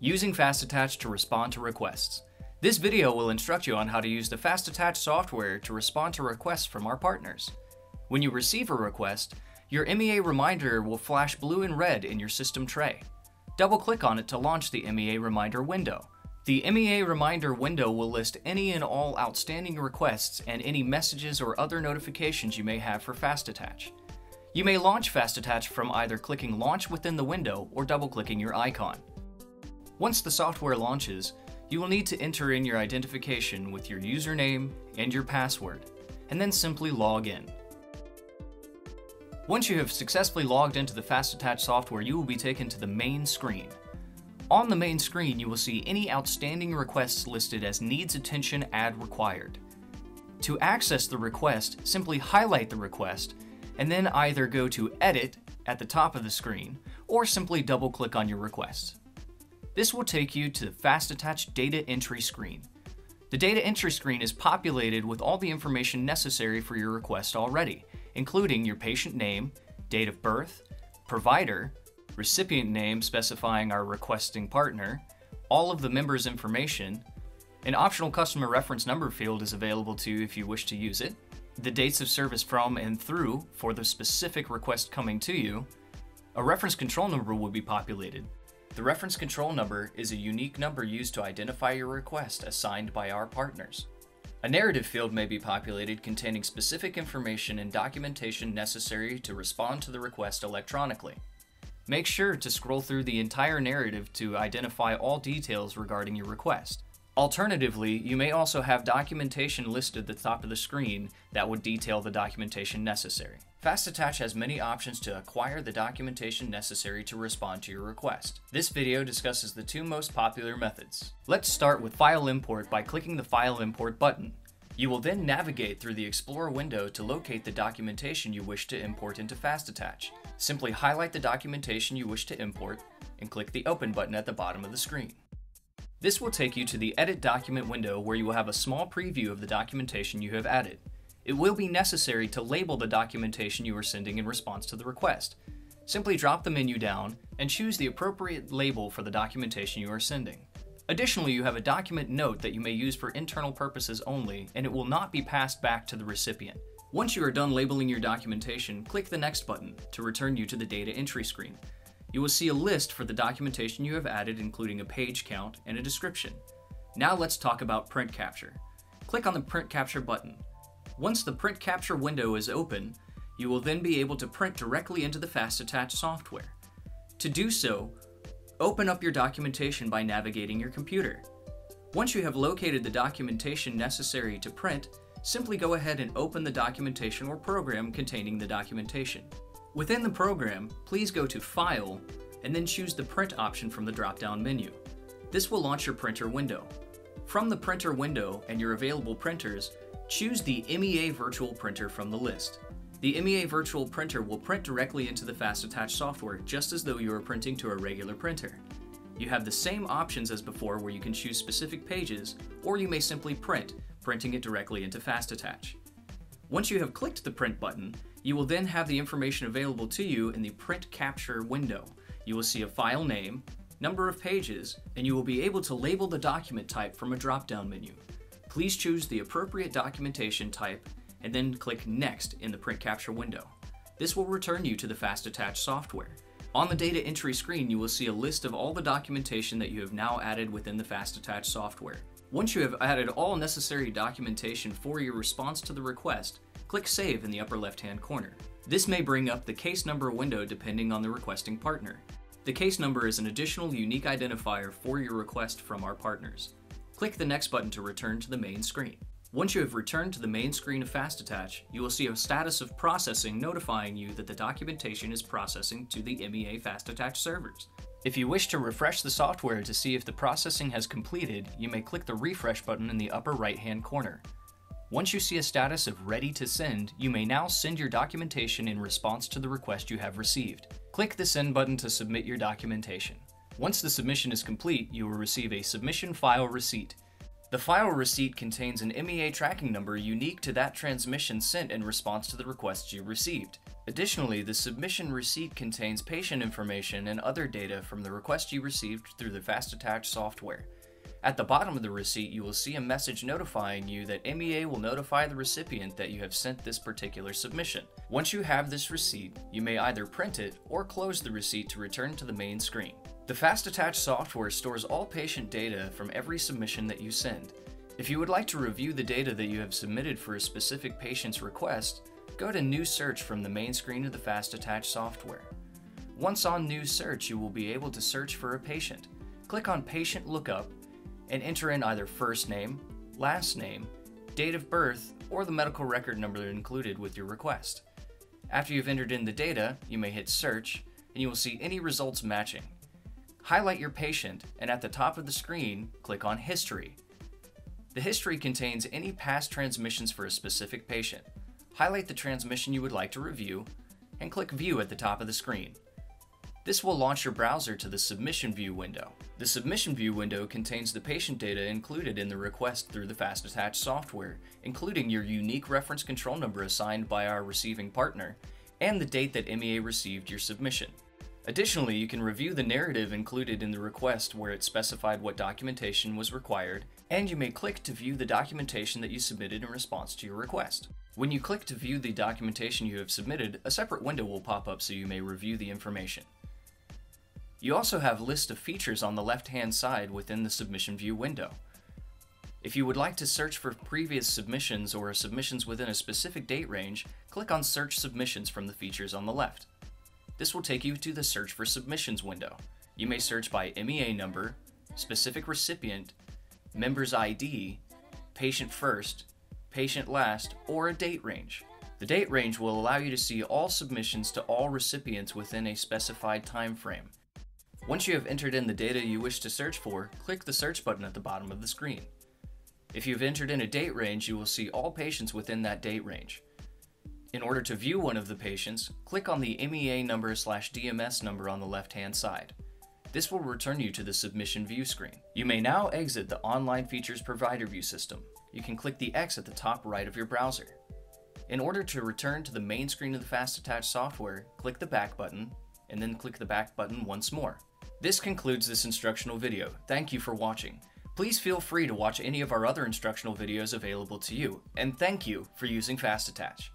Using FastAttach to respond to requests. This video will instruct you on how to use the FastAttach software to respond to requests from our partners. When you receive a request, your MEA reminder will flash blue and red in your system tray. Double-click on it to launch the MEA reminder window. The MEA reminder window will list any and all outstanding requests and any messages or other notifications you may have for FastAttach. You may launch FastAttach from either clicking Launch within the window or double-clicking your icon. Once the software launches, you will need to enter in your identification with your username and your password, and then simply log in. Once you have successfully logged into the FastAttach software, you will be taken to the main screen. On the main screen, you will see any outstanding requests listed as Needs Attention Add Required. To access the request, simply highlight the request, and then either go to Edit at the top of the screen, or simply double-click on your request. This will take you to the FastAttach data entry screen. The data entry screen is populated with all the information necessary for your request already, including your patient name, date of birth, provider, recipient name specifying our requesting partner, all of the member's information. An optional customer reference number field is available to you if you wish to use it, the dates of service from and through for the specific request coming to you. A reference control number will be populated. The reference control number is a unique number used to identify your request assigned by our partners. A narrative field may be populated containing specific information and documentation necessary to respond to the request electronically. Make sure to scroll through the entire narrative to identify all details regarding your request. Alternatively, you may also have documentation listed at the top of the screen that would detail the documentation necessary. FastAttach has many options to acquire the documentation necessary to respond to your request. This video discusses the two most popular methods. Let's start with File Import by clicking the File Import button. You will then navigate through the Explorer window to locate the documentation you wish to import into FastAttach. Simply highlight the documentation you wish to import and click the Open button at the bottom of the screen. This will take you to the Edit Document window where you will have a small preview of the documentation you have added. It will be necessary to label the documentation you are sending in response to the request. Simply drop the menu down and choose the appropriate label for the documentation you are sending. Additionally, you have a document note that you may use for internal purposes only, and it will not be passed back to the recipient. Once you are done labeling your documentation, click the Next button to return you to the data entry screen. You will see a list for the documentation you have added, including a page count and a description. Now let's talk about print capture. Click on the Print Capture button. Once the Print Capture window is open, you will then be able to print directly into the FastAttach software. To do so, open up your documentation by navigating your computer. Once you have located the documentation necessary to print, simply go ahead and open the documentation or program containing the documentation. Within the program, please go to File and then choose the Print option from the drop-down menu. This will launch your printer window. From the printer window and your available printers, choose the MEA Virtual Printer from the list. The MEA Virtual Printer will print directly into the FastAttach software just as though you are printing to a regular printer. You have the same options as before where you can choose specific pages, or you may simply print, printing it directly into FastAttach. Once you have clicked the Print button, you will then have the information available to you in the Print Capture window. You will see a file name, number of pages, and you will be able to label the document type from a drop-down menu. Please choose the appropriate documentation type and then click Next in the Print Capture window. This will return you to the FastAttach software. On the data entry screen, you will see a list of all the documentation that you have now added within the FastAttach software. Once you have added all necessary documentation for your response to the request, click Save in the upper left-hand corner. This may bring up the case number window depending on the requesting partner. The case number is an additional unique identifier for your request from our partners. Click the Next button to return to the main screen. Once you have returned to the main screen of FastAttach, you will see a status of processing notifying you that the documentation is processing to the MEA FastAttach servers. If you wish to refresh the software to see if the processing has completed, you may click the Refresh button in the upper right-hand corner. Once you see a status of Ready to Send, you may now send your documentation in response to the request you have received. Click the Send button to submit your documentation. Once the submission is complete, you will receive a submission file receipt. The file receipt contains an MEA tracking number unique to that transmission sent in response to the request you received. Additionally, the submission receipt contains patient information and other data from the request you received through the FastAttach software. At the bottom of the receipt, you will see a message notifying you that MEA will notify the recipient that you have sent this particular submission. Once you have this receipt, you may either print it or close the receipt to return to the main screen. The FastAttach software stores all patient data from every submission that you send. If you would like to review the data that you have submitted for a specific patient's request, go to New Search from the main screen of the FastAttach software. Once on New Search, you will be able to search for a patient. Click on Patient Lookup and enter in either first name, last name, date of birth, or the medical record number included with your request. After you've entered in the data, you may hit Search, and you will see any results matching. Highlight your patient, and at the top of the screen, click on History. The history contains any past transmissions for a specific patient. Highlight the transmission you would like to review, and click View at the top of the screen. This will launch your browser to the Submission View window. The Submission View window contains the patient data included in the request through the FastAttach software, including your unique reference control number assigned by our receiving partner, and the date that MEA received your submission. Additionally, you can review the narrative included in the request where it specified what documentation was required, and you may click to view the documentation that you submitted in response to your request. When you click to view the documentation you have submitted, a separate window will pop up so you may review the information. You also have a list of features on the left-hand side within the Submission View window. If you would like to search for previous submissions or submissions within a specific date range, click on Search Submissions from the features on the left. This will take you to the Search for Submissions window. You may search by MEA number, specific recipient, member's ID, patient first, patient last, or a date range. The date range will allow you to see all submissions to all recipients within a specified time frame. Once you have entered in the data you wish to search for, click the Search button at the bottom of the screen. If you've entered in a date range, you will see all patients within that date range. In order to view one of the patients, click on the MEA number/DMS number on the left-hand side. This will return you to the Submission View screen. You may now exit the Online Features Provider View system. You can click the X at the top right of your browser. In order to return to the main screen of the FastAttach software, click the Back button, and then click the Back button once more. This concludes this instructional video. Thank you for watching. Please feel free to watch any of our other instructional videos available to you, and thank you for using FastAttach.